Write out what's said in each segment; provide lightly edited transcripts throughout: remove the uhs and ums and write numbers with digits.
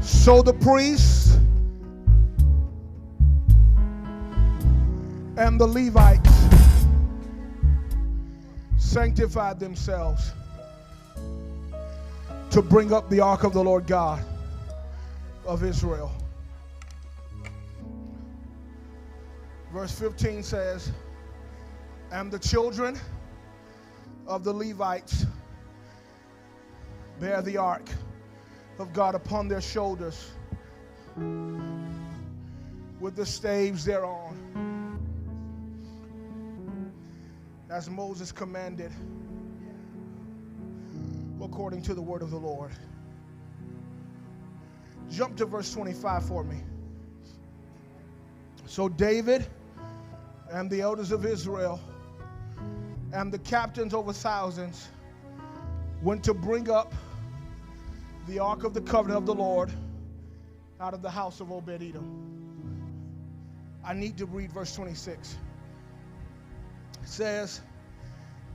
So the priests and the Levites sanctified themselves to bring up the ark of the Lord God of Israel. Verse 15 says, and the children of the Levites bear the ark of God upon their shoulders with the staves thereon, as Moses commanded according to the word of the Lord. Jump to verse 25 for me. So David and the elders of Israel and the captains over thousands went to bring up the ark of the covenant of the Lord out of the house of Obed-Edom. I need to read verse 26. It says,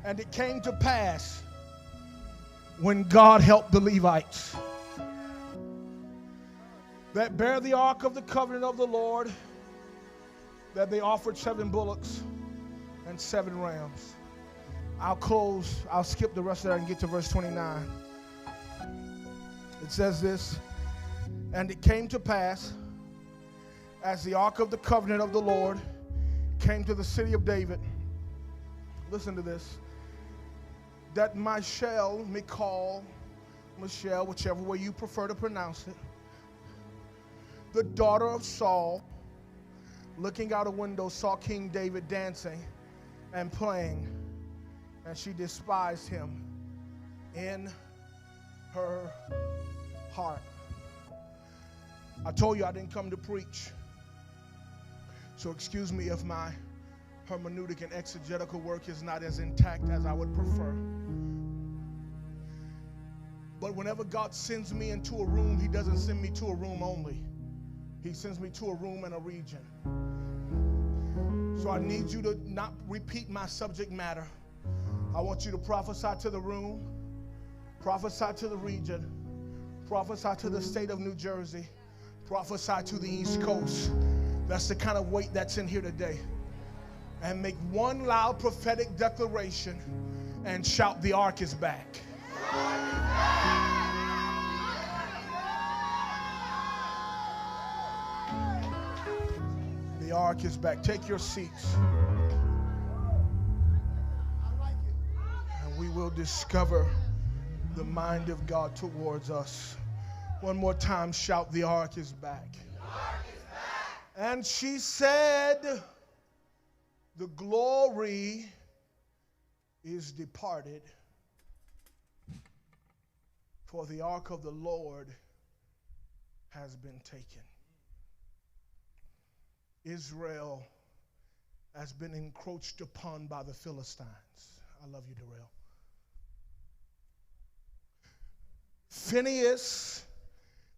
and it came to pass when God helped the Levites that bear the ark of the covenant of the Lord, that they offered 7 bullocks and 7 rams. I'll skip the rest of that and get to verse 29. It says this, and it came to pass as the ark of the covenant of the Lord came to the city of David, listen to this, that Michal, whichever way you prefer to pronounce it, the daughter of Saul, looking out a window, saw King David dancing and playing, and she despised him in her heart. I told you I didn't come to preach, so excuse me if my hermeneutic and exegetical work is not as intact as I would prefer. But whenever God sends me into a room, he doesn't send me to a room only. He sends me to a room and a region. So I need you to not repeat my subject matter. I want you to prophesy to the room, prophesy to the region, prophesy to the state of New Jersey, prophesy to the East Coast. That's the kind of weight that's in here today. And make one loud prophetic declaration and shout, the ark is back. The ark is back. Take your seats. And we will discover the mind of God towards us. One more time, shout, the ark is back. The ark is back. And she said, the glory is departed, for the ark of the Lord has been taken. Israel has been encroached upon by the Philistines. I love you, Darrell. Phinehas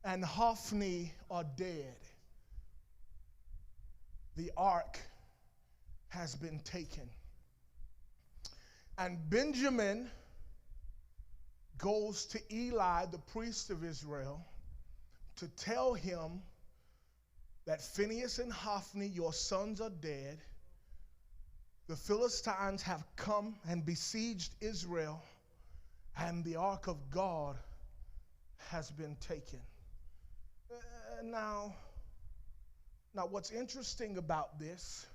and Hophni are dead. The ark has been taken. And Benjamin goes to Eli, the priest of Israel, to tell him that Phinehas and Hophni, your sons, are dead. The Philistines have come and besieged Israel, and the ark of God has been taken. Now, what's interesting about this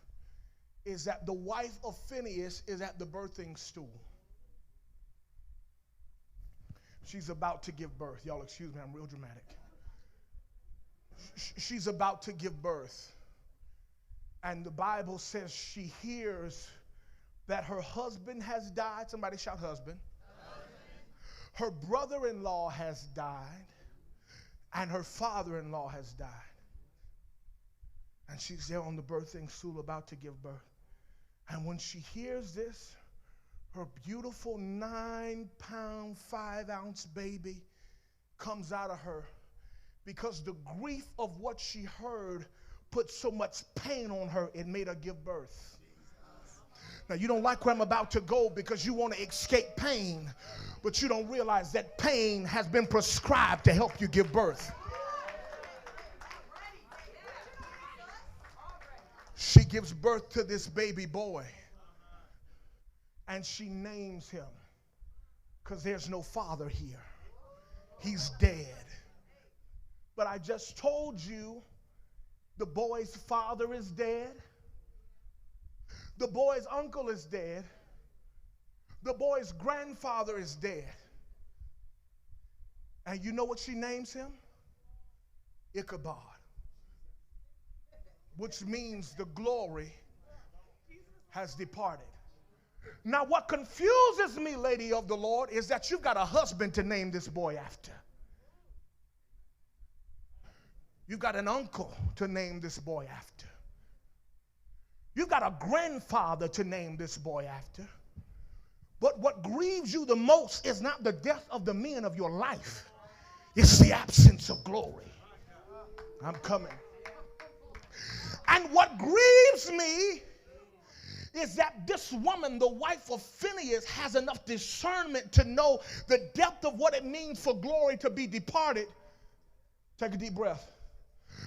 is that the wife of Phinehas is at the birthing stool. She's about to give birth. Y'all excuse me, I'm real dramatic. She's about to give birth. And the Bible says she hears that her husband has died. Somebody shout husband. Her brother-in-law has died. And her father-in-law has died. And she's there on the birthing stool about to give birth. And when she hears this, her beautiful 9-pound, 5-ounce baby comes out of her, because the grief of what she heard put so much pain on her, it made her give birth. Now, you don't like where I'm about to go because you want to escape pain, but you don't realize that pain has been prescribed to help you give birth. She gives birth to this baby boy, and she names him because there's no father here. He's dead. But I just told you the boy's father is dead. The boy's uncle is dead. The boy's grandfather is dead. And you know what she names him? Ichabod, which means the glory has departed. Now, what confuses me, lady of the Lord, is that you've got a husband to name this boy after. You've got an uncle to name this boy after. You've got a grandfather to name this boy after. But what grieves you the most is not the death of the men of your life. It's the absence of glory. I'm coming. And what grieves me is that this woman, the wife of Phinehas, has enough discernment to know the depth of what it means for glory to be departed. Take a deep breath.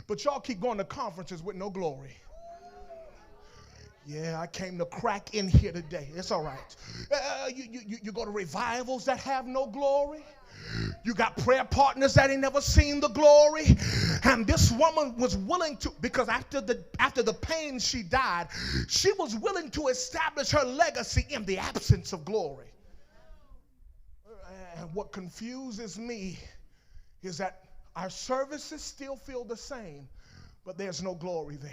But y'all keep going to conferences with no glory. Yeah, I came to crack in here today. It's all right. You go to revivals that have no glory. You got prayer partners that ain't never seen the glory. And this woman was willing to, because after the pain she died, she was willing to establish her legacy in the absence of glory. And what confuses me is that our services still feel the same, but there's no glory there.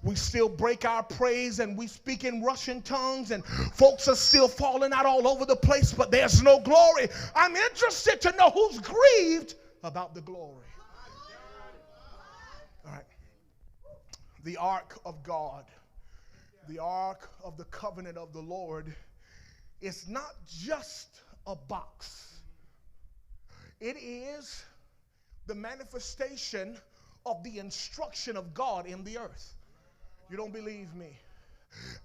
We still break our praise and we speak in Russian tongues and folks are still falling out all over the place, but there's no glory. I'm interested to know who's grieved about the glory. All right. The ark of God, the ark of the covenant of the Lord, is not just a box. It is the manifestation of the instruction of God in the earth. You don't believe me?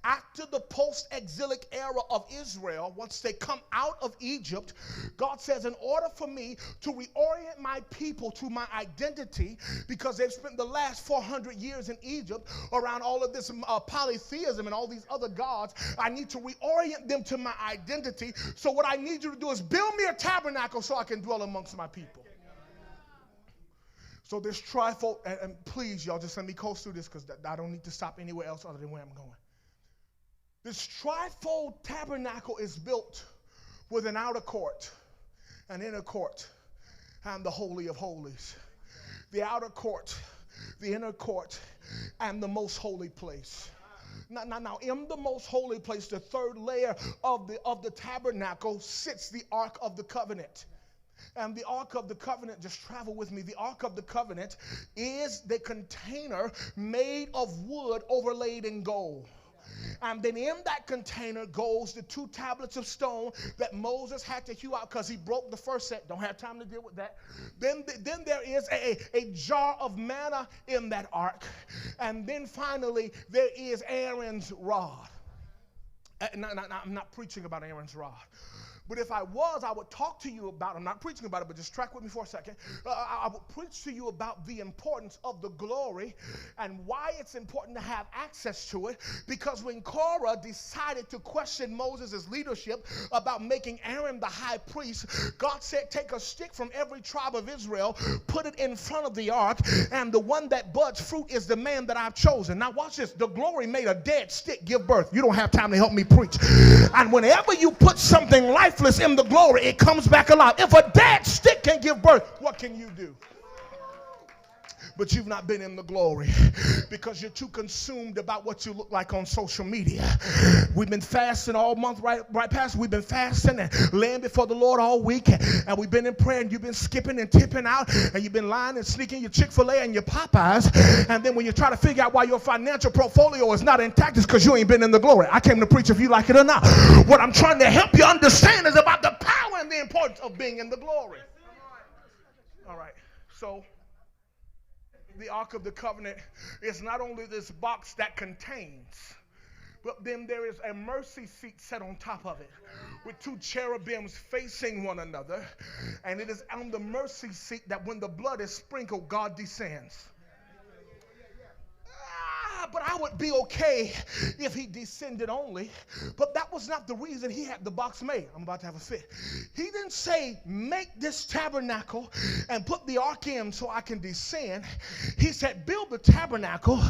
After the post-exilic era of Israel, once they come out of Egypt, God says, in order for me to reorient my people to my identity, because they've spent the last 400 years in Egypt around all of this polytheism and all these other gods, I need to reorient them to my identity. So what I need you to do is build me a tabernacle so I can dwell amongst my people. So this trifold, and please, y'all, just let me coast through this because I don't need to stop anywhere else other than where I'm going. This trifold tabernacle is built with an outer court, an inner court, and the Holy of Holies. The outer court, the inner court, and the most holy place. Now, in the most holy place, the third layer of the tabernacle sits the Ark of the Covenant. And the Ark of the Covenant, just travel with me, the Ark of the Covenant is the container made of wood overlaid in gold. And then in that container goes the 2 tablets of stone that Moses had to hew out because he broke the first set. Don't have time to deal with that. Then there is a jar of manna in that ark. And then finally there is Aaron's rod. Now, I'm not preaching about Aaron's rod. But if I was, I would talk to you about, I'm not preaching about it, but just track with me for a second. I would preach to you about the importance of the glory and why it's important to have access to it. Because when Korah decided to question Moses' leadership about making Aaron the high priest, God said, take a stick from every tribe of Israel, put it in front of the ark, and the one that buds fruit is the man that I've chosen. Now watch this. The glory made a dead stick give birth. You don't have time to help me preach. And whenever you put something lifeless in the glory, it comes back alive. If a dead stick can give birth, what can you do? But you've not been in the glory because you're too consumed about what you look like on social media. We've been fasting all month, right past. We've been fasting and laying before the Lord all week, and we've been in prayer, and you've been skipping and tipping out, and you've been lying and sneaking your Chick-fil-A and your Popeyes, and then when you try to figure out why your financial portfolio is not intact, it's because you ain't been in the glory. I came to preach if you like it or not. What I'm trying to help you understand is about the power and the importance of being in the glory. All right, so the Ark of the Covenant is not only this box that contains, but then there is a mercy seat set on top of it with 2 cherubims facing one another. And it is on the mercy seat that when the blood is sprinkled, God descends. but I would be okay if he descended only. But that was not the reason he had the box made. I'm about to have a fit. He didn't say, make this tabernacle and put the ark in so I can descend. He said, build the tabernacle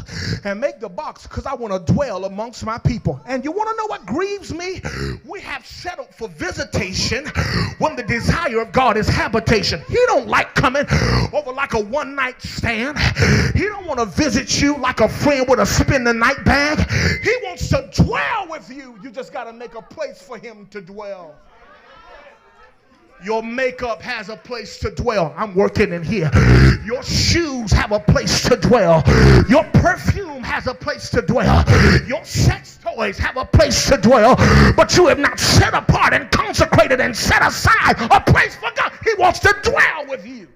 and make the box because I want to dwell amongst my people. And you want to know what grieves me? We have settled for visitation when the desire of God is habitation. He don't like coming over like a one-night stand. He don't want to visit you like a friend with a spend-the-night bag. He wants to dwell with you. You just got to make a place for him to dwell. Your makeup has a place to dwell. I'm working in here. Your shoes have a place to dwell. Your perfume has a place to dwell. Your sex toys have a place to dwell. But you have not set apart and consecrated and set aside a place for God. He wants to dwell with you.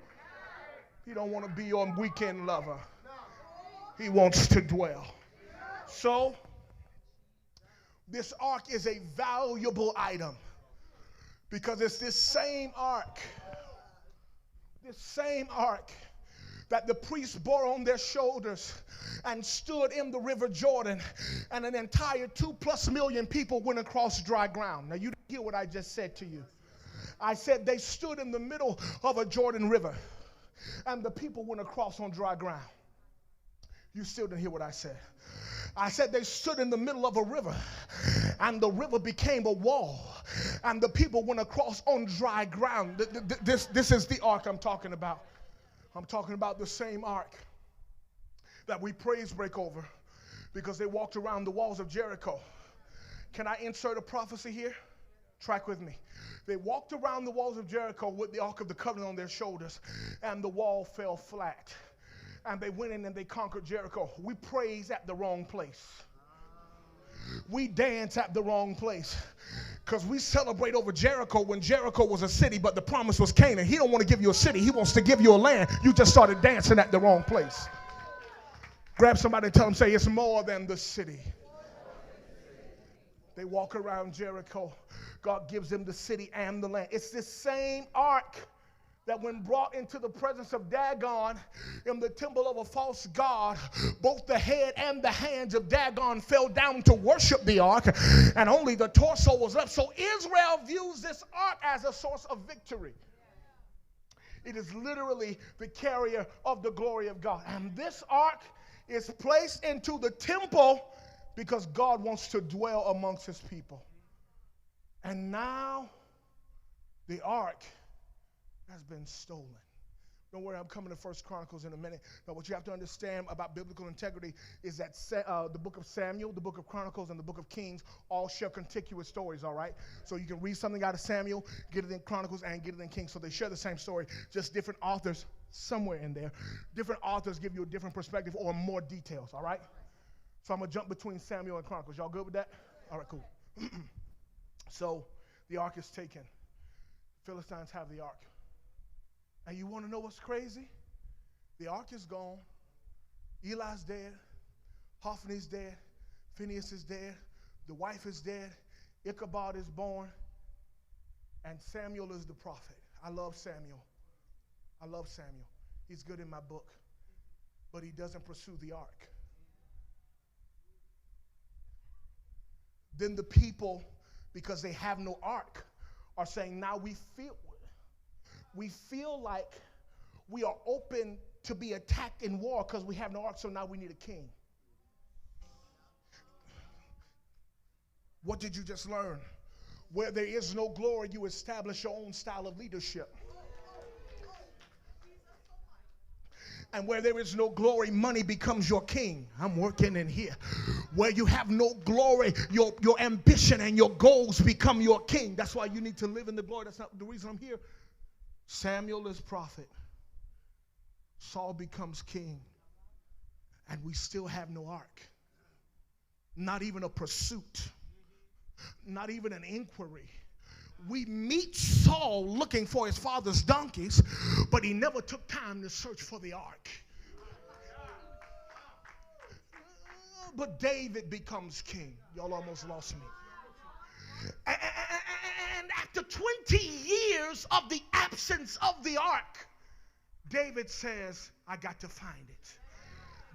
He don't want to be your weekend lover. He wants to dwell. So, this ark is a valuable item. Because it's this same ark that the priests bore on their shoulders and stood in the river Jordan, and an entire 2+ million people went across dry ground. Now you didn't hear what I just said to you. I said they stood in the middle of a Jordan river and the people went across on dry ground. You still didn't hear what I said. I said they stood in the middle of a river and the river became a wall and the people went across on dry ground. This is the ark I'm talking about. I'm talking about the same ark that we praise break over because they walked around the walls of Jericho. Can I insert a prophecy here? Track with me. They walked around the walls of Jericho with the ark of the covenant on their shoulders and the wall fell flat. And they went in and they conquered Jericho. We praise at the wrong place. We dance at the wrong place. Because we celebrate over Jericho when Jericho was a city, but the promise was Canaan. He don't want to give you a city. He wants to give you a land. You just started dancing at the wrong place. Grab somebody and tell them, say, it's more than the city. They walk around Jericho. God gives them the city and the land. It's this same ark that when brought into the presence of Dagon in the temple of a false god, both the head and the hands of Dagon fell down to worship the ark, and only the torso was left. So Israel views this ark as a source of victory. It is literally the carrier of the glory of God. And this ark is placed into the temple because God wants to dwell amongst his people. And now the ark has been stolen. Don't worry, I'm coming to 1 Chronicles in a minute. But what you have to understand about biblical integrity is that the book of Samuel, the book of Chronicles, and the book of Kings all share contiguous stories, all right? So you can read something out of Samuel, get it in Chronicles, and get it in Kings. So they share the same story, just different authors somewhere in there. Different authors give you a different perspective or more details, all right? So I'm going to jump between Samuel and Chronicles. Y'all good with that? All right, cool. So the ark is taken. Philistines have the ark. And you want to know what's crazy? The ark is gone. Eli's dead. Hophni's dead. Phinehas is dead. The wife is dead. Ichabod is born. And Samuel is the prophet. I love Samuel. I love Samuel. He's good in my book. But he doesn't pursue the ark. Then the people, because they have no ark, are saying, now we feel like we are open to be attacked in war because we have no ark, so now we need a king. What did you just learn? Where there is no glory, you establish your own style of leadership. And where there is no glory, money becomes your king. I'm working in here. Where you have no glory, your ambition and your goals become your king. That's why you need to live in the glory. That's not the reason I'm here. Samuel is prophet. Saul becomes king. And we still have no ark. Not even a pursuit. Not even an inquiry. We meet Saul looking for his father's donkeys, but he never took time to search for the ark. But David becomes king. Y'all almost lost me. And after 20 years of the absence of the ark, David says, I got to find it.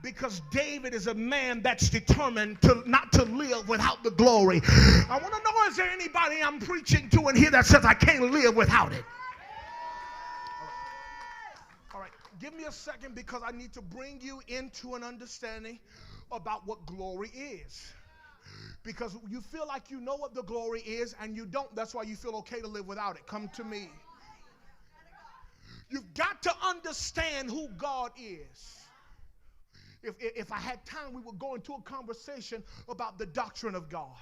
Because David is a man that's determined to not to live without the glory. I want to know, is there anybody I'm preaching to in here that says I can't live without it? All right. Give me a second because I need to bring you into an understanding about what glory is. Because you feel like you know what the glory is and you don't. That's why you feel okay to live without it. Come to me. You've got to understand who God is. If I had time, we would go into a conversation about the doctrine of God,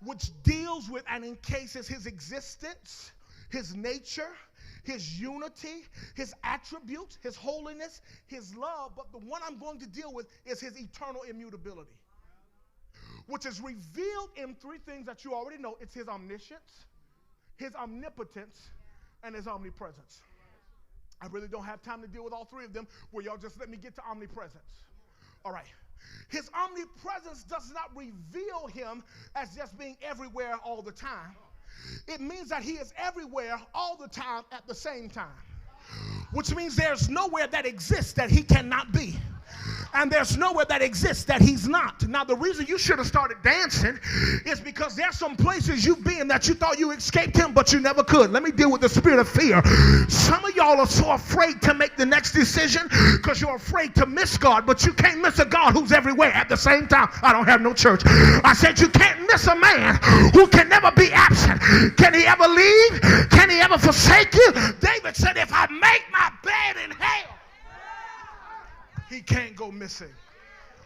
which deals with and encases his existence, his nature, his unity, his attributes, his holiness, his love. But the one I'm going to deal with is his eternal immutability, which is revealed in three things that you already know. It's his omniscience, his omnipotence, and his omnipresence. I really don't have time to deal with all three of them. Will y'all just let me get to omnipresence? All right. His omnipresence does not reveal him as just being everywhere all the time. It means that he is everywhere all the time at the same time, which means there's nowhere that exists that he cannot be. And there's nowhere that exists that he's not. Now, the reason you should have started dancing is because there's some places you've been that you thought you escaped him, but you never could. Let me deal with the spirit of fear. Some of y'all are so afraid to make the next decision because you're afraid to miss God, but you can't miss a God who's everywhere at the same time. I don't have no church. I said you can't miss a man who can never be absent. Can he ever leave? Can he ever forsake you? David said, if I make my bed in hell, he can't go missing.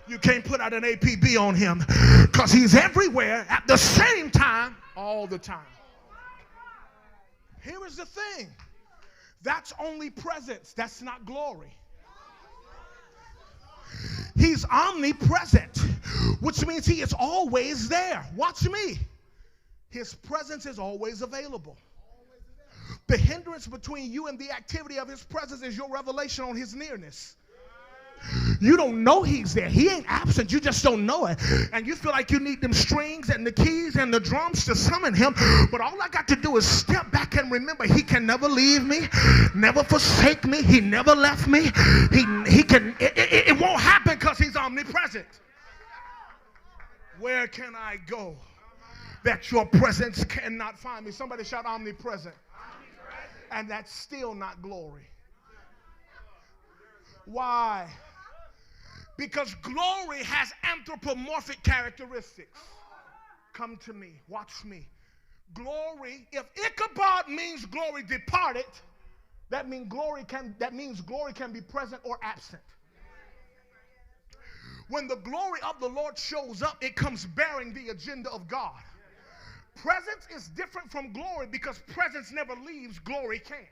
You can't put out an APB on him because he's everywhere at the same time all the time. Here is the thing. That's only presence. That's not glory. He's omnipresent, which means he is always there. Watch me. His presence is always available. The hindrance between you and the activity of his presence is your revelation on his nearness. You don't know he's there. He ain't absent. You just don't know it. And you feel like you need them strings and the keys and the drums to summon him. But all I got to do is step back and remember he can never leave me, never forsake me. He never left me. It won't happen because he's omnipresent. Where can I go that your presence cannot find me? Somebody shout omnipresent. And that's still not glory. Why? Because glory has anthropomorphic characteristics. Come to me. Watch me. Glory, if Ichabod means glory departed, that means glory can be present or absent. When the glory of the Lord shows up, it comes bearing the agenda of God. Presence is different from glory because presence never leaves, glory can.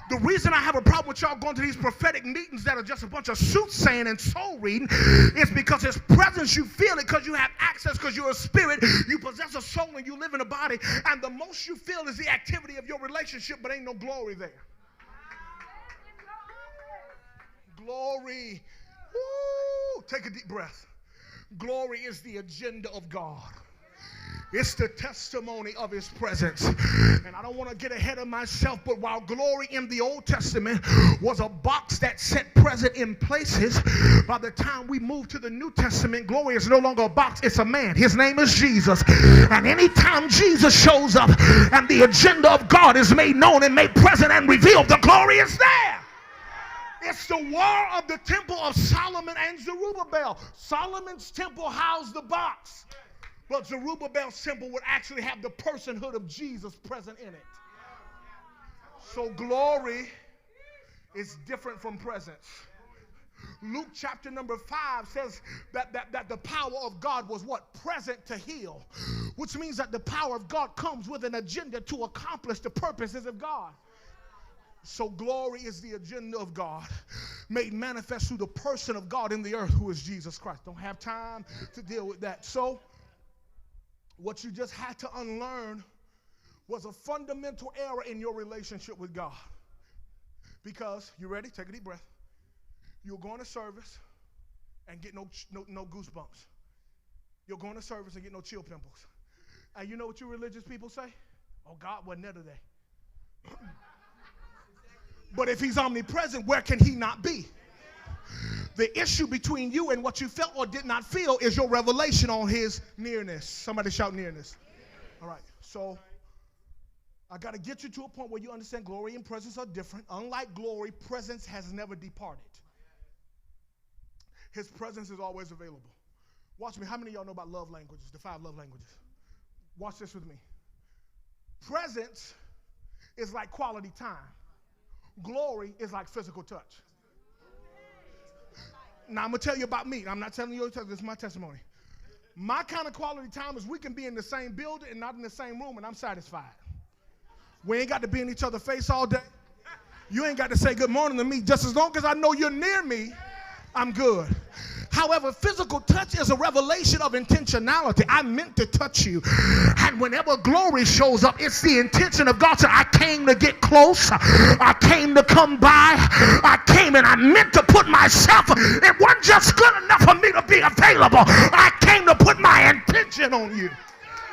The reason I have a problem with y'all going to these prophetic meetings that are just a bunch of soothsaying and soul reading is because his presence, you feel it because you have access, because you're a spirit, you possess a soul, and you live in a body, and the most you feel is the activity of your relationship, but ain't no glory there. Glory. Woo, take a deep breath. Glory is the agenda of God. It's the testimony of his presence. And I don't want to get ahead of myself, but while glory in the Old Testament was a box that set present in places, by the time we move to the New Testament, glory is no longer a box, it's a man. His name is Jesus. And anytime Jesus shows up and the agenda of God is made known and made present and revealed, the glory is there. It's the war of the temple of Solomon and Zerubbabel. Solomon's temple housed the box, but Zerubbabel's temple would actually have the personhood of Jesus present in it. So glory is different from presence. Luke chapter number 5 says that the power of God was what? Present to heal, which means that the power of God comes with an agenda to accomplish the purposes of God. So glory is the agenda of God made manifest through the person of God in the earth, who is Jesus Christ. Don't have time to deal with that. So what you just had to unlearn was a fundamental error in your relationship with God. Because, you ready? Take a deep breath. You're going to service and get no goosebumps. You're going to service and get no chill pimples. And you know what you religious people say? Oh, God wasn't there today. But if he's omnipresent, where can he not be? The issue between you and what you felt or did not feel is your revelation on his nearness. Somebody shout nearness. All right, so I got to get you to a point where you understand glory and presence are different. Unlike glory, presence has never departed. His presence is always available. Watch me. How many of y'all know about love languages, the 5 love languages? Watch this with me. Presence is like quality time. Glory is like physical touch. Now, I'm going to tell you about me. I'm not telling you, this is my testimony. My kind of quality time is we can be in the same building and not in the same room, and I'm satisfied. We ain't got to be in each other's face all day. You ain't got to say good morning to me. Just as long as I know you're near me, I'm good. However, physical touch is a revelation of intentionality. I meant to touch you. And whenever glory shows up, it's the intention of God. So I came to get close. I came to come by. I came and I meant to put myself. It wasn't just good enough for me to be available. I came to put my intention on you.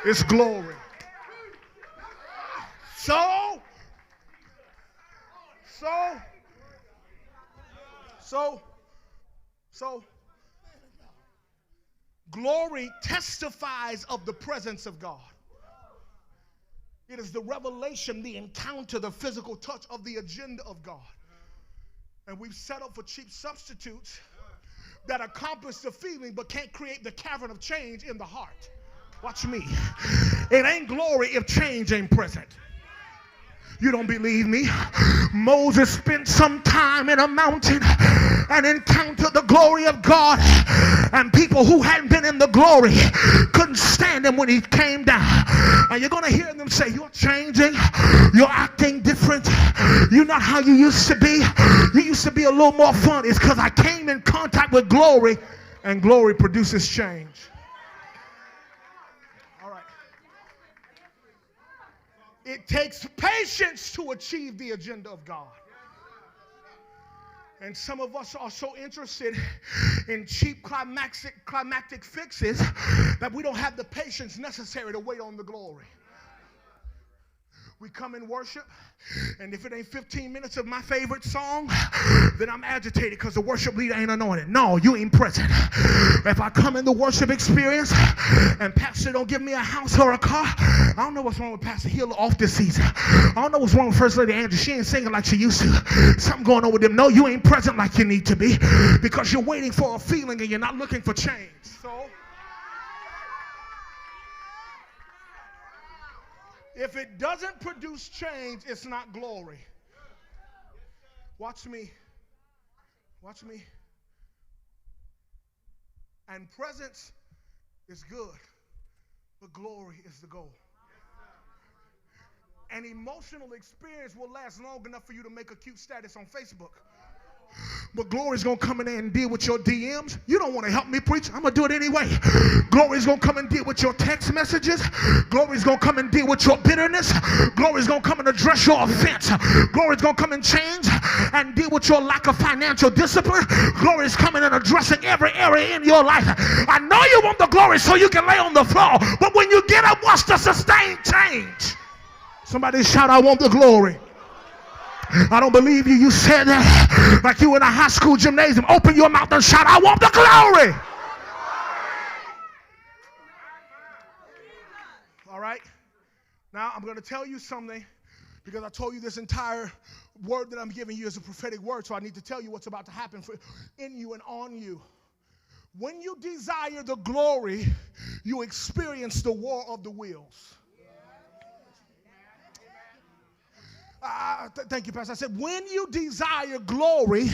It's glory. So, glory testifies of the presence of God. It is the revelation, the encounter, the physical touch of the agenda of God. And we've settled for cheap substitutes that accomplish the feeling but can't create the cavern of change in the heart. Watch me. It ain't glory if change ain't present. You don't believe me? Moses spent some time in a mountain and encountered the glory of God. And people who hadn't been in the glory couldn't stand him when he came down. And you're going to hear them say, you're changing. You're acting different. You're not how you used to be. You used to be a little more fun. It's because I came in contact with glory, and glory produces change. It takes patience to achieve the agenda of God. And some of us are so interested in cheap climactic fixes that we don't have the patience necessary to wait on the glory. We come in worship, and if it ain't 15 minutes of my favorite song, then I'm agitated because the worship leader ain't anointed. No, you ain't present. If I come in the worship experience and pastor don't give me a house or a car, I don't know what's wrong with Pastor Hill off this season. I don't know what's wrong with First Lady Andrew. She ain't singing like she used to. Something going on with them. No, you ain't present like you need to be because you're waiting for a feeling and you're not looking for change. So if it doesn't produce change, it's not glory. Watch me. Watch me. And presence is good, but glory is the goal. An emotional experience will last long enough for you to make a cute status on Facebook. But glory's going to come in there and deal with your DMs. You don't want to help me preach. I'm going to do it anyway. Glory's going to come and deal with your text messages. Glory's going to come and deal with your bitterness. Glory's going to come and address your offense. Glory's going to come and change and deal with your lack of financial discipline. Glory's coming and addressing every area in your life. I know you want the glory so you can lay on the floor. But when you get up, what's the sustained change? Somebody shout, I want the glory. I don't believe you. You said that like you in a high school gymnasium. Open your mouth and shout, I want the glory. All right. Now I'm going to tell you something because I told you this entire word that I'm giving you is a prophetic word. So I need to tell you what's about to happen in you and on you. When you desire the glory, you experience the war of the wills. Thank you, Pastor. I said, when you desire glory,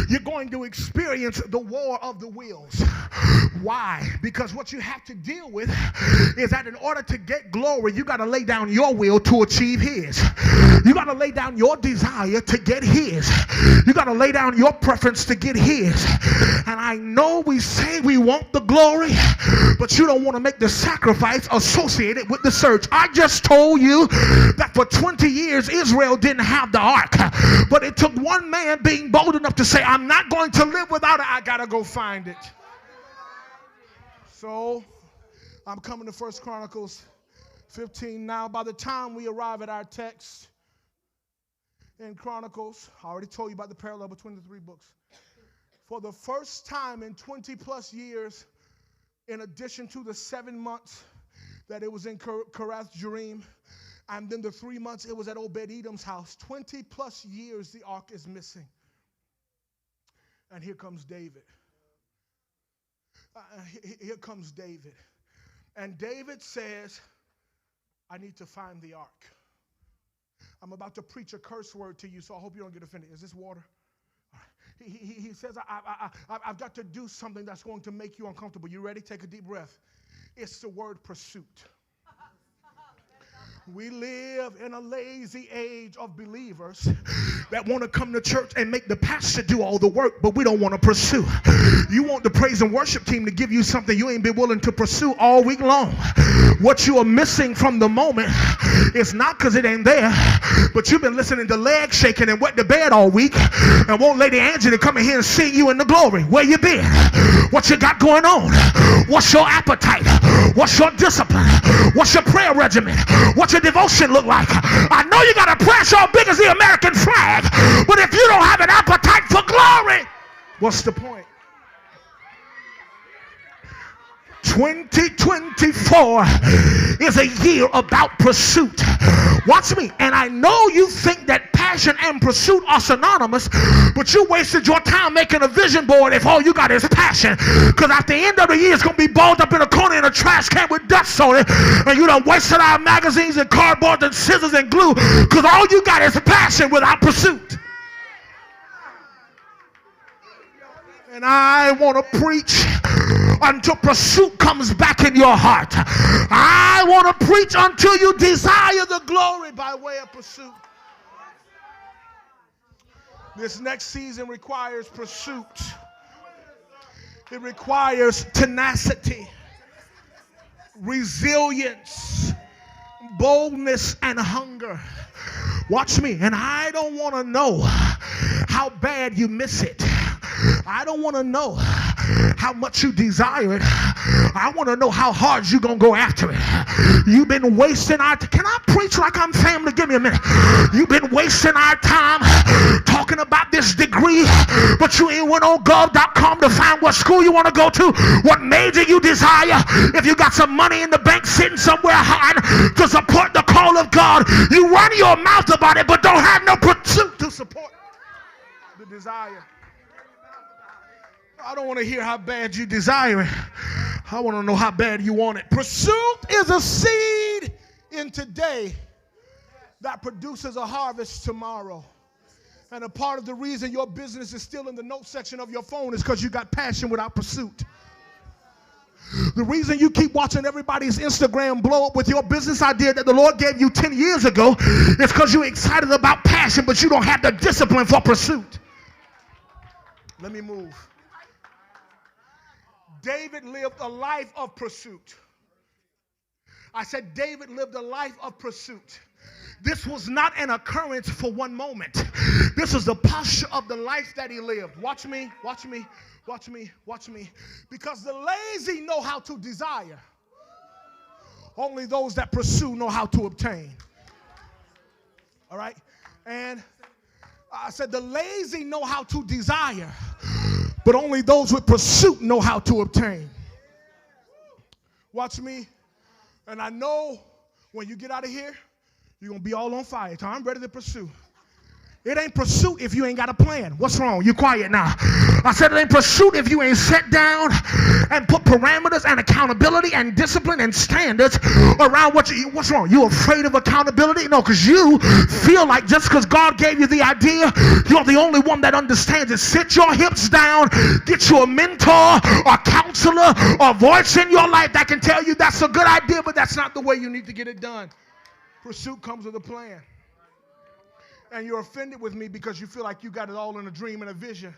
you're going to experience the war of the wills. Why? Because what you have to deal with is that in order to get glory, you got to lay down your will to achieve his. You got to lay down your desire to get his. You got to lay down your preference to get his. And I know we say we want the glory, but you don't want to make the sacrifice associated with the search. I just told you that for 20 years, Israel didn't have the ark, but it took one man being bold enough to say, I'm not going to live without it. I got to go find it. So I'm coming to 1 Chronicles 15 now. By the time we arrive at our text in Chronicles, I already told you about the parallel between the three books. For the first time in 20 plus years, in addition to the 7 months that it was in Kirath Jearim, and then the 3 months it was at Obed-Edom's house, 20 plus years the ark is missing. And here comes David. Here comes David. And David says, I need to find the ark. I'm about to preach a curse word to you, so I hope you don't get offended. Is this water? He says, I've got to do something that's going to make you uncomfortable. You ready? Take a deep breath. It's the word pursuit. We live in a lazy age of believers that want to come to church and make the pastor do all the work, but we don't want to pursue. You want the praise and worship team to give you something you ain't been willing to pursue all week long. What you are missing from the moment is not because it ain't there, but you've been listening to leg shaking and wet the bed all week and want Lady Angie to come in here and see you in the glory. Where you been? What you got going on? What's your appetite? What's your discipline? What's your prayer regimen? What's your devotion look like? I know you got a prayer shawl big as the American flag, but if you don't have an appetite for glory, what's the point? 2024 is a year about pursuit. Watch me. And I know you think that passion and pursuit are synonymous, but you wasted your time making a vision board if all you got is passion. Because at the end of the year, it's going to be balled up in a corner in a trash can with dust on it. And you done wasted our magazines and cardboard and scissors and glue because all you got is passion without pursuit. And I want to preach until pursuit comes back in your heart. I want to preach until you desire the glory by way of pursuit. This next season requires pursuit. It requires tenacity, resilience, boldness, and hunger. Watch me. And I don't want to know how bad you miss it. I don't want to know how much you desire it. I want to know how hard you're going to go after it. You've been wasting our time. Can I preach like I'm family? Give me a minute. You've been wasting our time talking about this degree, but you ain't went on gov.com to find what school you want to go to, what major you desire. If you got some money in the bank sitting somewhere hiding to support the call of God, you run your mouth about it, but don't have no pursuit to support the desire. I don't want to hear how bad you desire it. I want to know how bad you want it. Pursuit is a seed in today that produces a harvest tomorrow. And a part of the reason your business is still in the notes section of your phone is because you got passion without pursuit. The reason you keep watching everybody's Instagram blow up with your business idea that the Lord gave you 10 years ago is because you're excited about passion, but you don't have the discipline for pursuit. Let me move. David lived a life of pursuit. I said David lived a life of pursuit. This was not an occurrence for one moment. This is the posture of the life that he lived. Watch me, watch me, watch me, watch me. Because the lazy know how to desire. Only those that pursue know how to obtain. All right? And I said the lazy know how to desire, but only those with pursuit know how to obtain. Watch me. And I know when you get out of here, you're going to be all on fire. So I'm ready to pursue. It ain't pursuit if you ain't got a plan. What's wrong? You quiet now. I said it ain't pursuit if you ain't set down and put parameters and accountability and discipline and standards around what's wrong? You afraid of accountability? No, because you feel like just because God gave you the idea, you're the only one that understands it. Sit your hips down, get you a mentor or counselor or voice in your life that can tell you that's a good idea, but that's not the way you need to get it done. Pursuit comes with a plan. And you're offended with me because you feel like you got it all in a dream and a vision,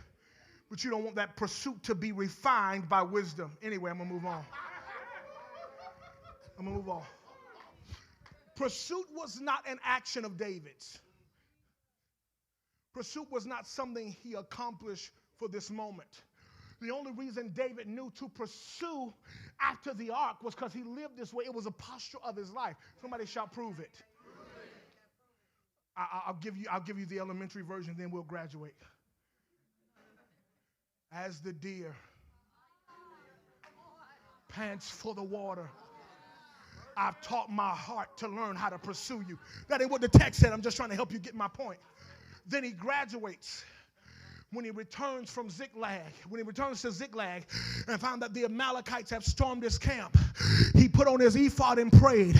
but you don't want that pursuit to be refined by wisdom. Anyway, I'm going to move on. I'm going to move on. Pursuit was not an action of David's. Pursuit was not something he accomplished for this moment. The only reason David knew to pursue after the ark was because he lived this way. It was a posture of his life. Somebody shout, prove it. I'll give you the elementary version, then we'll graduate. As the deer pants for the water, I've taught my heart to learn how to pursue you. That ain't what the text said. I'm just trying to help you get my point. Then he graduates. When he returns from Ziklag, when he returns to Ziklag and found that the Amalekites have stormed his camp, he put on his ephod and prayed.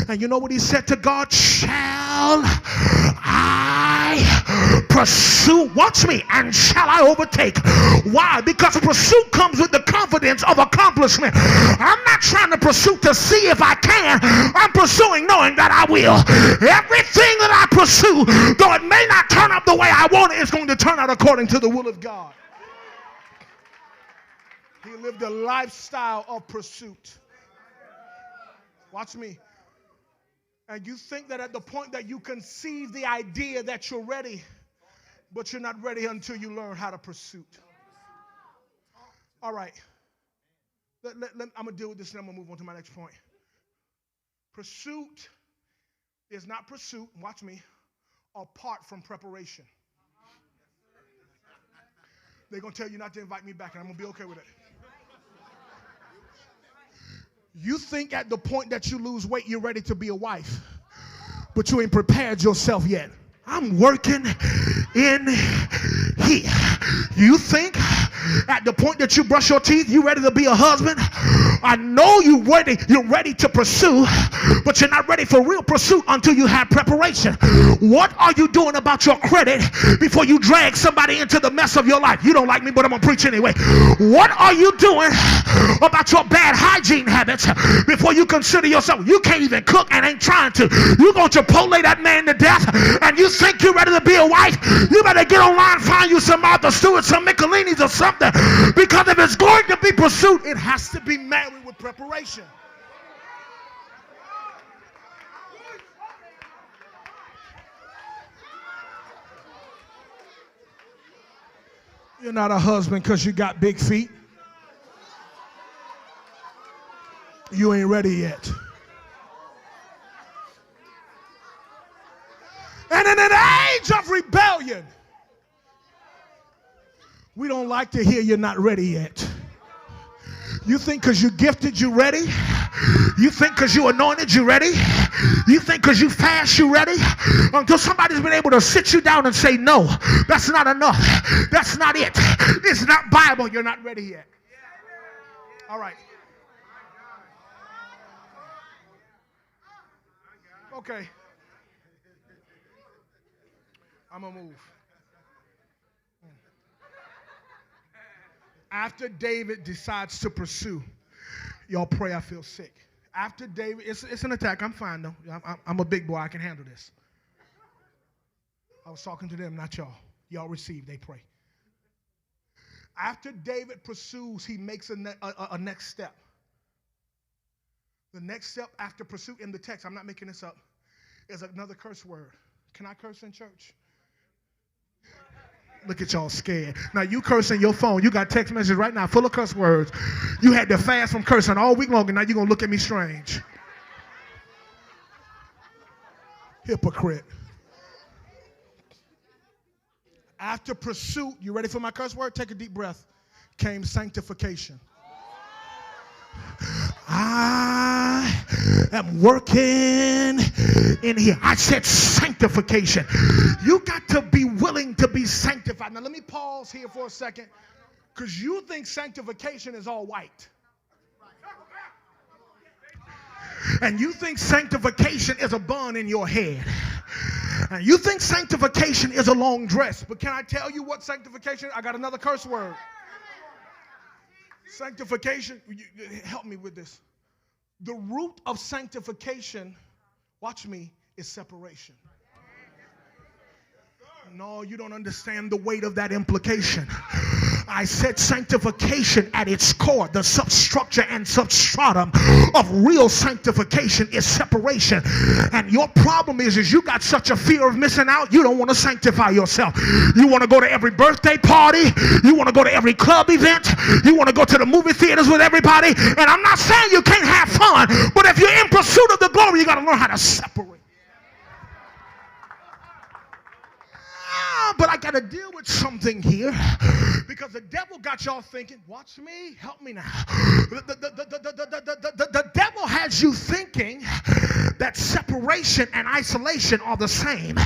And you know what he said to God? Shall I pursue? Watch me. And shall I overtake? Why? Because pursuit comes with the confidence of accomplishment. I'm not trying to pursue to see if I can. I'm pursuing knowing that I will. Everything that I pursue, though it may not turn out the way I want it, it's going to turn out according to the will of God. He lived a lifestyle of pursuit. Watch me. And you think that at the point that you conceive the idea that you're ready, but you're not ready until you learn how to pursue. All right. I'm going to deal with this and I'm going to move on to my next point. Pursuit is not pursuit, watch me, apart from preparation. They're going to tell you not to invite me back, and I'm going to be okay with it. You think at the point that you lose weight, you're ready to be a wife, but you ain't prepared yourself yet. I'm working in here. You think at the point that you brush your teeth, you ready to be a husband? I know you're ready to pursue, but you're not ready for real pursuit until you have preparation. What are you doing about your credit before you drag somebody into the mess of your life? You don't like me, but I'm gonna preach anyway. What are you doing about your bad hygiene habits before you consider yourself? You can't even cook and ain't trying to. You gonna Chipotle that man to death, and you think you're ready to be a wife? You better get online, find you some Martha Stewart, some Michelinis or something, because if it's going to be pursuit, it has to be married with preparation. You're not a husband because you got big feet. You ain't ready yet. And in an age of rebellion, we don't like to hear you're not ready yet. You think because you're gifted, you're ready. You think because you're anointed, you're ready. You think because you fast, you're ready. Until somebody's been able to sit you down and say, no, that's not enough. That's not it. It's not Bible. You're not ready yet. All right. Okay. I'm going to move. After David decides to pursue, y'all pray I feel sick. After David, it's an attack. I'm fine though. I'm a big boy. I can handle this. I was talking to them, not y'all. Y'all receive, they pray. After David pursues, he makes a next step. The next step after pursuit in the text, I'm not making this up, is another curse word. Can I curse in church? Look at y'all scared. Now you cursing your phone. You got text messages right now full of curse words. You had to fast from cursing all week long, and now you're going to look at me strange. Hypocrite. After pursuit, you ready for my curse word? Take a deep breath. Came sanctification. I am working in here. I said sanctification. You got to be willing to be sanctified. Now let me pause here for a second, because you think sanctification is all white. And you think sanctification is a bun in your head. And you think sanctification is a long dress. But can I tell you what sanctification is? I got another curse word. Sanctification, help me with this. The root of sanctification, watch me, is separation. No, you don't understand the weight of that implication. I said sanctification at its core, the substructure and substratum of real sanctification is separation. And your problem is you got such a fear of missing out, you don't want to sanctify yourself. You want to go to every birthday party. You want to go to every club event. You want to go to the movie theaters with everybody. And I'm not saying you can't have fun, but if you're in pursuit of the glory, you got to learn how to separate. But got to deal with something here because the devil got y'all thinking, watch me, help me now. The devil has you thinking that separation and isolation are the same.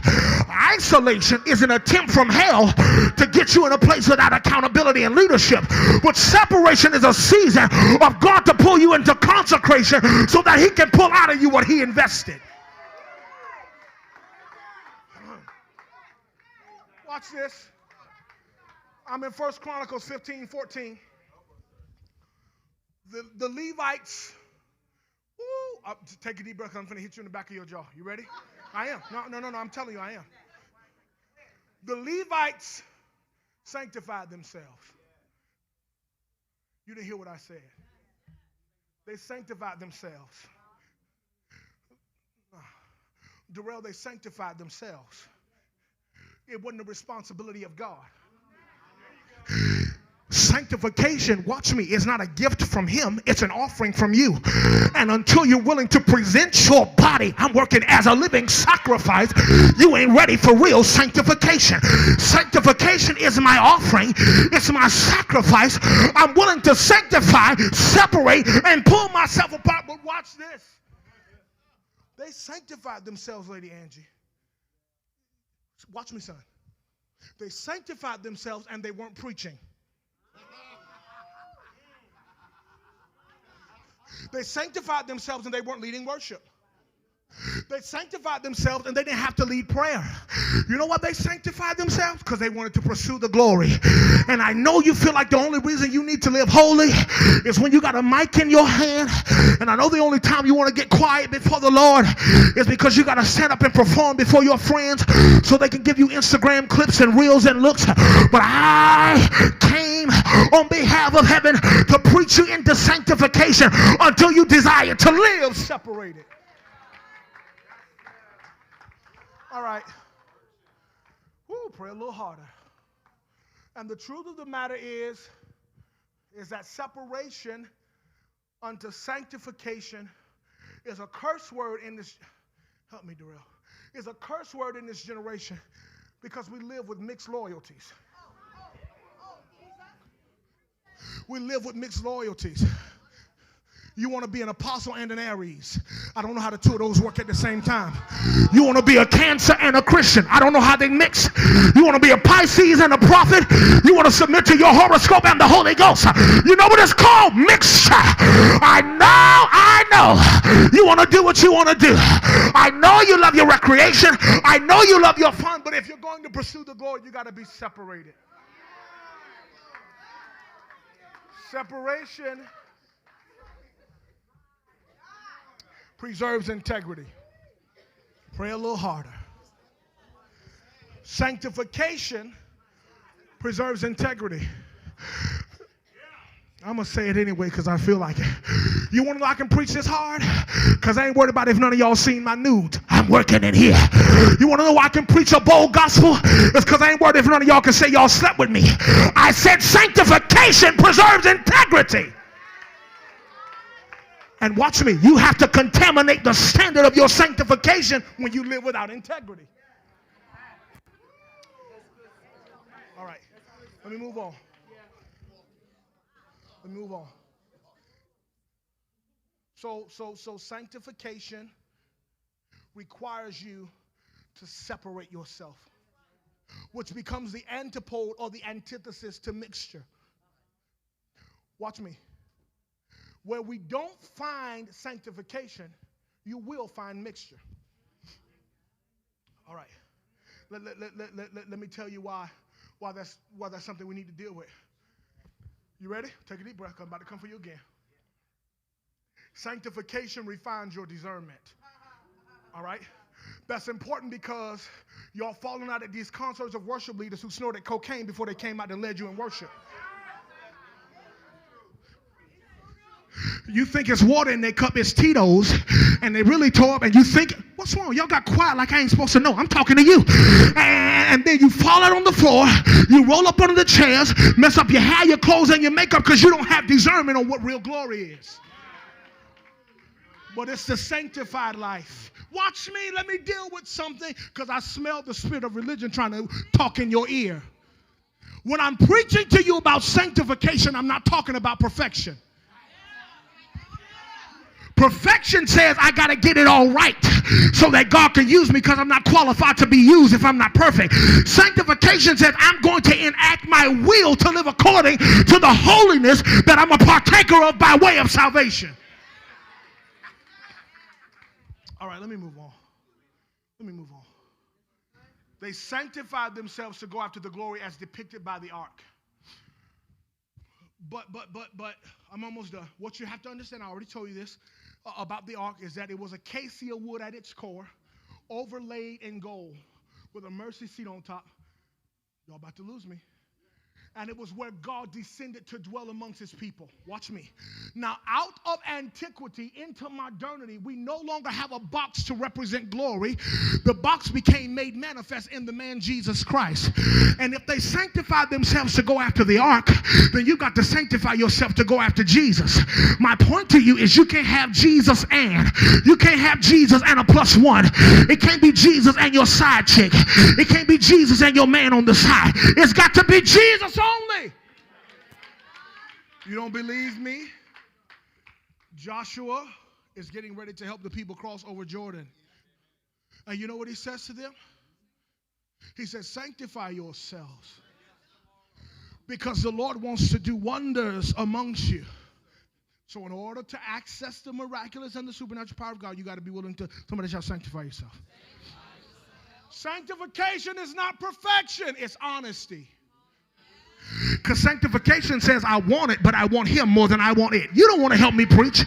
Isolation is an attempt from hell to get you in a place without accountability and leadership. But separation is a season of God to pull you into consecration so that he can pull out of you what he invested. Watch this. I'm in 1 Chronicles 15:14. The Levites, take a deep breath. I'm going to hit you in the back of your jaw. You ready? I am. No. I'm telling you, I am. The Levites sanctified themselves. You didn't hear what I said. They sanctified themselves. Darrell, they sanctified themselves. It wasn't the responsibility of God. Sanctification, watch me, is not a gift from him. It's an offering from you. And until you're willing to present your body, I'm working as a living sacrifice, you ain't ready for real sanctification. Sanctification is my offering. It's my sacrifice. I'm willing to sanctify, separate, and pull myself apart. But watch this. They sanctified themselves, Lady Angie. Watch me, son. They sanctified themselves and they weren't preaching. They sanctified themselves and they weren't leading worship. They sanctified themselves and they didn't have to lead prayer. You know why they sanctified themselves? Because they wanted to pursue the glory. And I know you feel like the only reason you need to live holy is when you got a mic in your hand. And I know the only time you want to get quiet before the Lord is because you got to stand up and perform before your friends so they can give you Instagram clips and reels and looks. But I came on behalf of heaven to preach you into sanctification until you desire to live separated. All right. Woo, pray a little harder. And the truth of the matter is that separation unto sanctification is a curse word in this, help me, Darrell, is a curse word in this generation because we live with mixed loyalties. We live with mixed loyalties. You want to be an apostle and an Aries. I don't know how the two of those work at the same time. You want to be a Cancer and a Christian. I don't know how they mix. You want to be a Pisces and a prophet. You want to submit to your horoscope and the Holy Ghost. You know what it's called? Mixture. I know. You want to do what you want to do. I know you love your recreation. I know you love your fun. But if you're going to pursue the glory, you got to be separated. Separation preserves integrity. Pray a little harder. Sanctification preserves integrity. I'm going to say it anyway because I feel like it. You want to know I can preach this hard? Because I ain't worried about if none of y'all seen my nudes. I'm working in here. You want to know why I can preach a bold gospel? It's because I ain't worried if none of y'all can say y'all slept with me. I said sanctification preserves integrity. And watch me, you have to contaminate the standard of your sanctification when you live without integrity. All right, let me move on. So sanctification requires you to separate yourself, which becomes the antipode or the antithesis to mixture. Watch me. Where we don't find sanctification, you will find mixture. All right. Let me tell you why that's something we need to deal with. You ready? Take a deep breath. I'm about to come for you again. Sanctification refines your discernment. All right? That's important because y'all falling out at these concerts of worship leaders who snorted cocaine before they came out and led you in worship. You think it's water in their cup, it's Tito's, and they really tore up, and you think, what's wrong? Y'all got quiet like I ain't supposed to know. I'm talking to you. And then you fall out on the floor, you roll up under the chairs, mess up your hair, your clothes, and your makeup because you don't have discernment on what real glory is. But it's the sanctified life. Watch me. Let me deal with something, because I smell the spirit of religion trying to talk in your ear. When I'm preaching to you about sanctification, I'm not talking about perfection. Perfection says I got to get it all right so that God can use me, because I'm not qualified to be used if I'm not perfect. Sanctification says I'm going to enact my will to live according to the holiness that I'm a partaker of by way of salvation. All right, let me move on. They sanctified themselves to go after the glory as depicted by the ark. But I'm almost done. What you have to understand, I already told you this about the ark, is that it was acacia wood at its core, overlaid in gold, with a mercy seat on top. Y'all about to lose me. And it was where God descended to dwell amongst his people. Watch me. Now, out of antiquity into modernity, we no longer have a box to represent glory. The box became made manifest in the man Jesus Christ. And if they sanctified themselves to go after the ark, then you got to sanctify yourself to go after Jesus. My point to you is you can't have Jesus and. You can't have Jesus and a plus one. It can't be Jesus and your side chick. It can't be Jesus and your man on the side. It's got to be Jesus only. You don't believe me? Joshua is getting ready to help the people cross over Jordan. And you know what he says to them? He says, sanctify yourselves, because the Lord wants to do wonders amongst you. So in order to access the miraculous and the supernatural power of God, you got to be willing to, somebody shall sanctify yourself. Sanctification is not perfection, it's honesty. Because sanctification says I want it, but I want him more than I want it. You don't want to help me preach.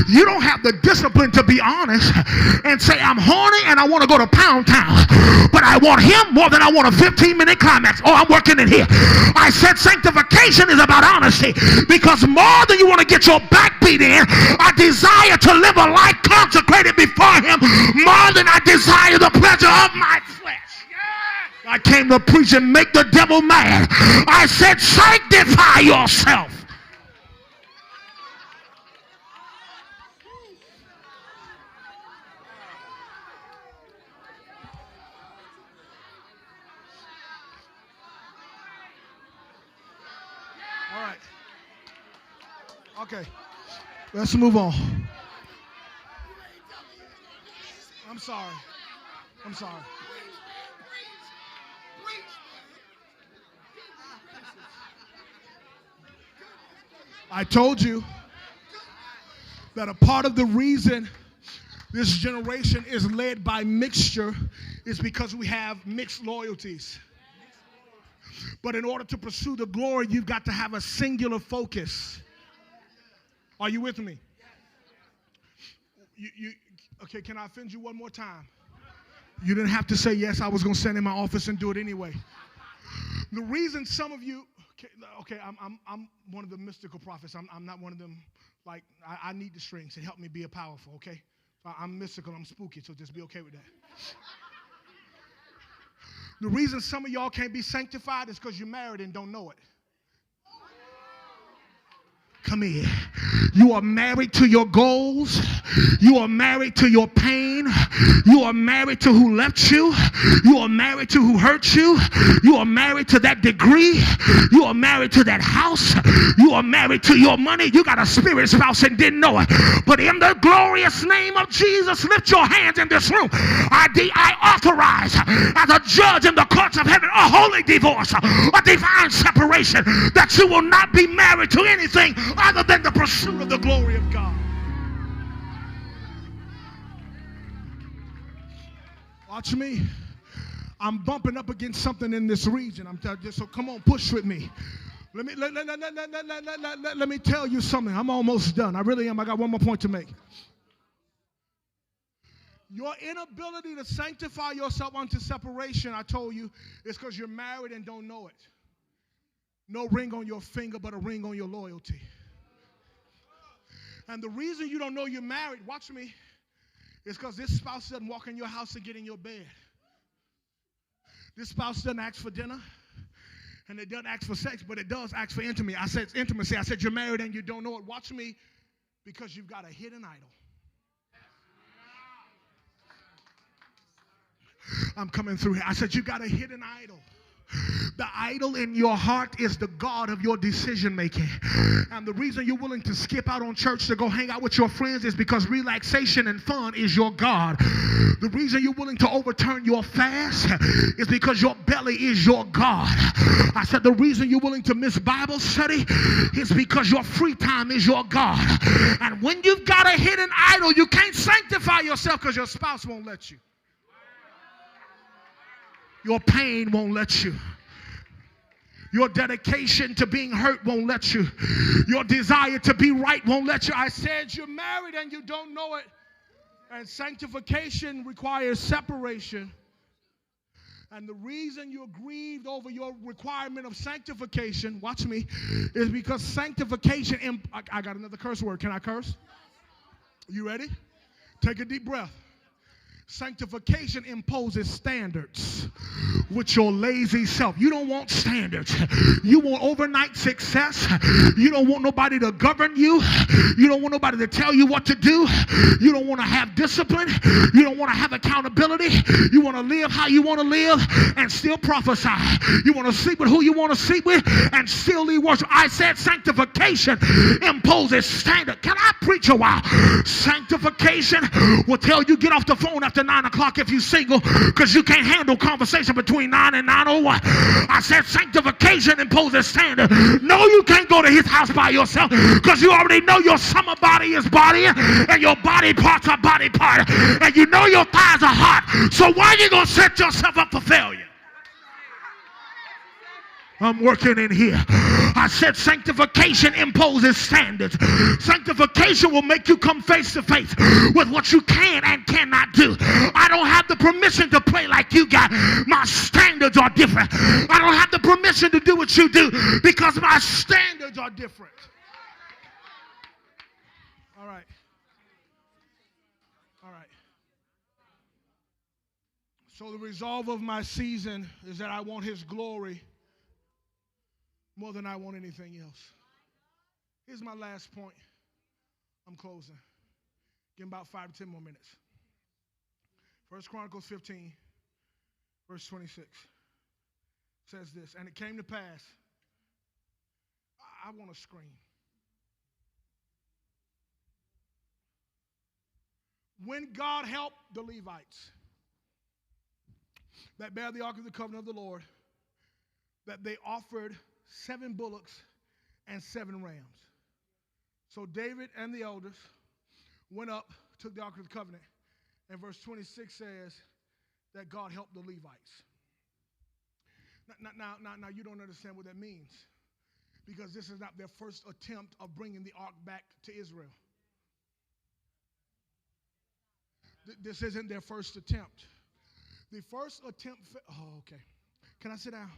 You don't have the discipline to be honest and say I'm horny and I want to go to Pound Town, but I want him more than I want a 15-minute climax. Oh, I'm working in here. I said sanctification is about honesty, because more than you want to get your back beat in, I desire to live a life consecrated before him more than I desire the pleasure of my flesh. I came to preach and make the devil mad. I said, sanctify yourself. All right. Okay. Let's move on. I'm sorry. I told you that a part of the reason this generation is led by mixture is because we have mixed loyalties. But in order to pursue the glory, you've got to have a singular focus. Are you with me? Okay, can I offend you one more time? You didn't have to say yes. I was going to stand in my office and do it anyway. The reason some of you, okay, I'm one of the mystical prophets. I'm not one of them, like, I need the strings to help me be a powerful, okay? I'm mystical, I'm spooky, so just be okay with that. The reason some of y'all can't be sanctified is because you're married and don't know it. Come here. You are married to your goals. You are married to your pain. You are married to who left you. You are married to who hurt you. You are married to that degree. You are married to that house. You are married to your money. You got a spirit spouse and didn't know it. But in the glorious name of Jesus, lift your hands in this room. I authorize as a judge in the courts of heaven a holy divorce, a divine separation, that you will not be married to anything other than the pursuit of the glory of God. Watch me. I'm bumping up against something in this region. I'm telling you, so come on, push with me. Let me tell you something. I'm almost done. I really am. I got one more point to make. Your inability to sanctify yourself unto separation, I told you, is because you're married and don't know it. No ring on your finger, but a ring on your loyalty. And the reason you don't know you're married, watch me, is because this spouse doesn't walk in your house and get in your bed. This spouse doesn't ask for dinner, and it doesn't ask for sex, but it does ask for intimacy. I said intimacy. I said you're married and you don't know it. Watch me, because you've got a hidden idol. I'm coming through here. I said, you got a hidden idol. The idol in your heart is the God of your decision making. And the reason you're willing to skip out on church to go hang out with your friends is because relaxation and fun is your God. The reason you're willing to overturn your fast is because your belly is your God. I said the reason you're willing to miss Bible study is because your free time is your God. And when you've got a hidden idol, you can't sanctify yourself because your spouse won't let you. Your pain won't let you. Your dedication to being hurt won't let you. Your desire to be right won't let you. I said you're married and you don't know it. And sanctification requires separation. And the reason you're grieved over your requirement of sanctification, watch me, is because sanctification, I got another curse word. Can I curse? You ready? Take a deep breath. Sanctification imposes standards with your lazy self. You don't want standards. You want overnight success. You don't want nobody to govern you. You don't want nobody to tell you what to do. You don't want to have discipline. You don't want to have accountability. You want to live how you want to live and still prophesy. You want to sleep with who you want to sleep with and still lead worship. I said sanctification imposes standard. Can I preach a while? Sanctification will tell you get off the phone after 9 o'clock if you're single because you can't handle conversation between 9 and 9:01. I said sanctification imposes standard. No, you can't go to his house by yourself because you already know your summer body is body and your body parts are body part and you know your thighs are hot. So why are you going to set yourself up for failure? I'm working in here. I said sanctification imposes standards. Sanctification will make you come face to face with what you can and cannot do. I don't have the permission to play like you got. My standards are different. I don't have the permission to do what you do because my standards are different. All right. All right. So the resolve of my season is that I want his glory more than I want anything else. Here's my last point. I'm closing. Give me about 5 to 10 more minutes. 1 Chronicles 15, verse 26 says this, and it came to pass. I want to scream. When God helped the Levites that bear the ark of the covenant of the Lord, that they offered 7 bullocks and 7 rams. So David and the elders went up, took the ark of the covenant, and verse 26 says that God helped the Levites. Now you don't understand what that means because this is not their first attempt of bringing the ark back to Israel. This isn't their first attempt. The first attempt, okay. Can I sit down?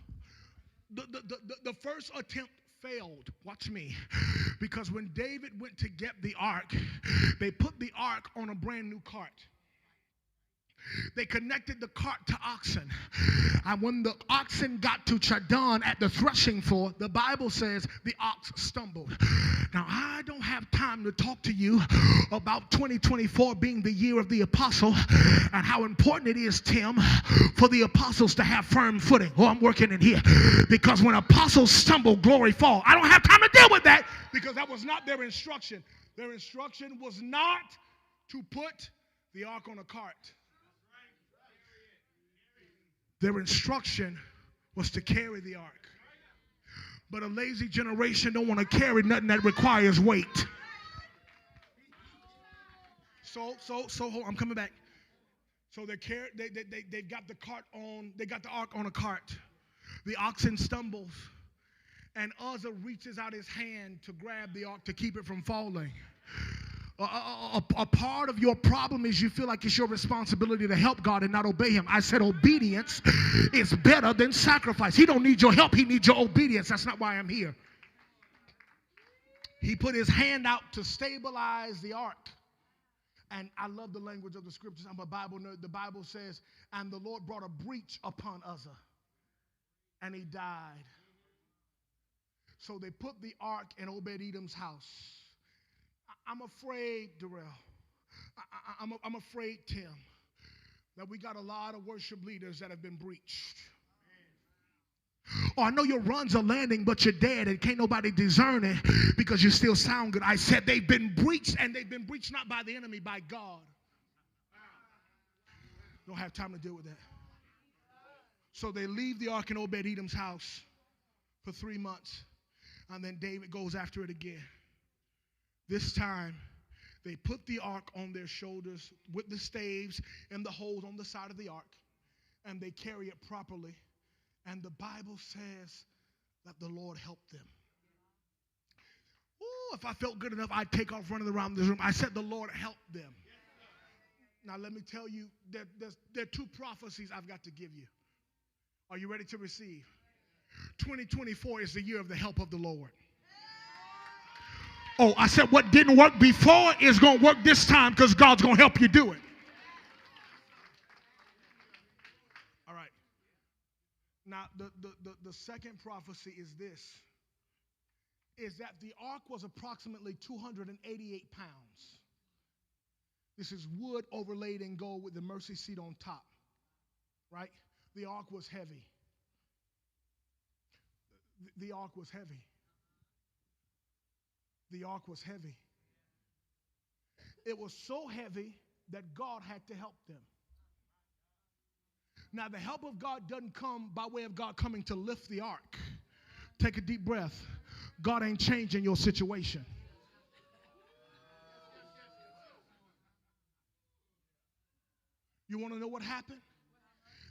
The first attempt failed. Watch me. Because when David went to get the ark, they put the ark on a brand new cart. They connected the cart to oxen. And when the oxen got to Chadon at the threshing floor, the Bible says the ox stumbled. Now, I don't have time to talk to you about 2024 being the year of the apostle and how important it is, Tim, for the apostles to have firm footing. Oh, I'm working in here. Because when apostles stumble, glory fall. I don't have time to deal with that because that was not their instruction. Their instruction was not to put the ark on a cart. Their instruction was to carry the ark. But a lazy generation don't want to carry nothing that requires weight. So I'm coming back. So they've got the cart on, they got the ark on a cart. The oxen stumbles, and Uzzah reaches out his hand to grab the ark to keep it from falling. A part of your problem is you feel like it's your responsibility to help God and not obey him. I said obedience is better than sacrifice. He don't need your help. He needs your obedience. That's not why I'm here. He put his hand out to stabilize the ark. And I love the language of the scriptures. I'm a Bible nerd. The Bible says, and the Lord brought a breach upon Uzzah, and he died. So they put the ark in Obed-Edom's house. I'm afraid, Darrell. I'm afraid, Tim, that we got a lot of worship leaders that have been breached. Oh, I know your runs are landing, but you're dead and can't nobody discern it because you still sound good. I said they've been breached, and they've been breached not by the enemy, by God. Don't have time to deal with that. So they leave the ark in Obed-Edom's house for 3 months, and then David goes after it again. This time, they put the ark on their shoulders with the staves and the holes on the side of the ark, and they carry it properly. And the Bible says that the Lord helped them. Ooh, if I felt good enough, I'd take off running around this room. I said the Lord helped them. Now let me tell you, there are 2 prophecies I've got to give you. Are you ready to receive? 2024 is the year of the help of the Lord. Oh, I said what didn't work before is going to work this time because God's going to help you do it. All right. Now, the second prophecy is this, is that the ark was approximately 288 pounds. This is wood overlaid in gold with the mercy seat on top, right? The ark was heavy. The ark was heavy. The ark was heavy. It was so heavy that God had to help them. Now, the help of God doesn't come by way of God coming to lift the ark. Take a deep breath. God ain't changing your situation. You want to know what happened?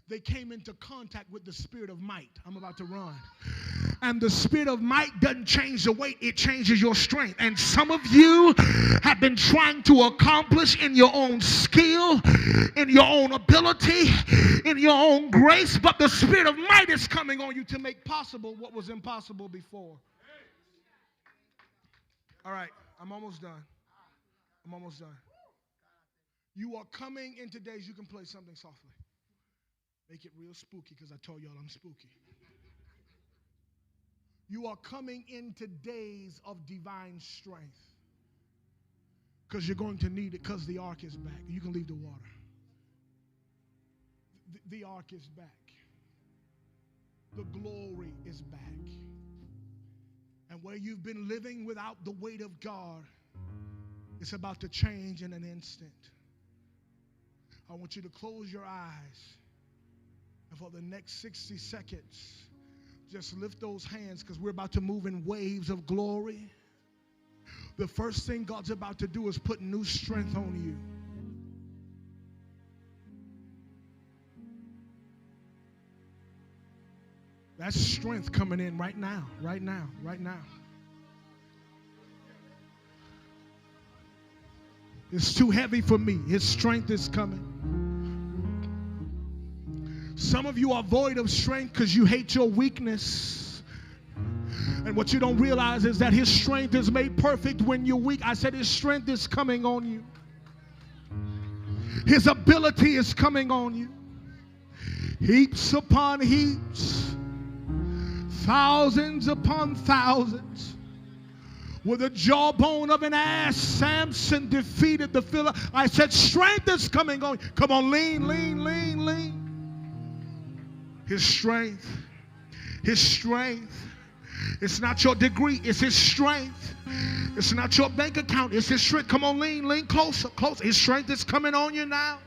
They came into contact with the spirit of might. I'm about to run. And the spirit of might doesn't change the weight, it changes your strength. And some of you have been trying to accomplish in your own skill, in your own ability, in your own grace, but the spirit of might is coming on you to make possible what was impossible before. All right, I'm almost done. I'm almost done. You are coming into days, you can play something softly. Make it real spooky because I told y'all I'm spooky. You are coming into days of divine strength because you're going to need it because the ark is back. You can leave the water. The ark is back. The glory is back. And where you've been living without the weight of God, it's about to change in an instant. I want you to close your eyes. And for the next 60 seconds, just lift those hands because we're about to move in waves of glory. The first thing God's about to do is put new strength on you. That's strength coming in right now, right now, right now. It's too heavy for me. His strength is coming. Some of you are void of strength because you hate your weakness. And what you don't realize is that his strength is made perfect when you're weak. I said his strength is coming on you. His ability is coming on you. Heaps upon heaps. Thousands upon thousands. With the jawbone of an ass, Samson defeated the Philistine. I said strength is coming on you. Come on, lean, lean, lean, lean. His strength. His strength. It's not your degree, it's his strength. It's not your bank account, it's his strength. Come on, lean, lean closer, closer. His strength is coming on you now.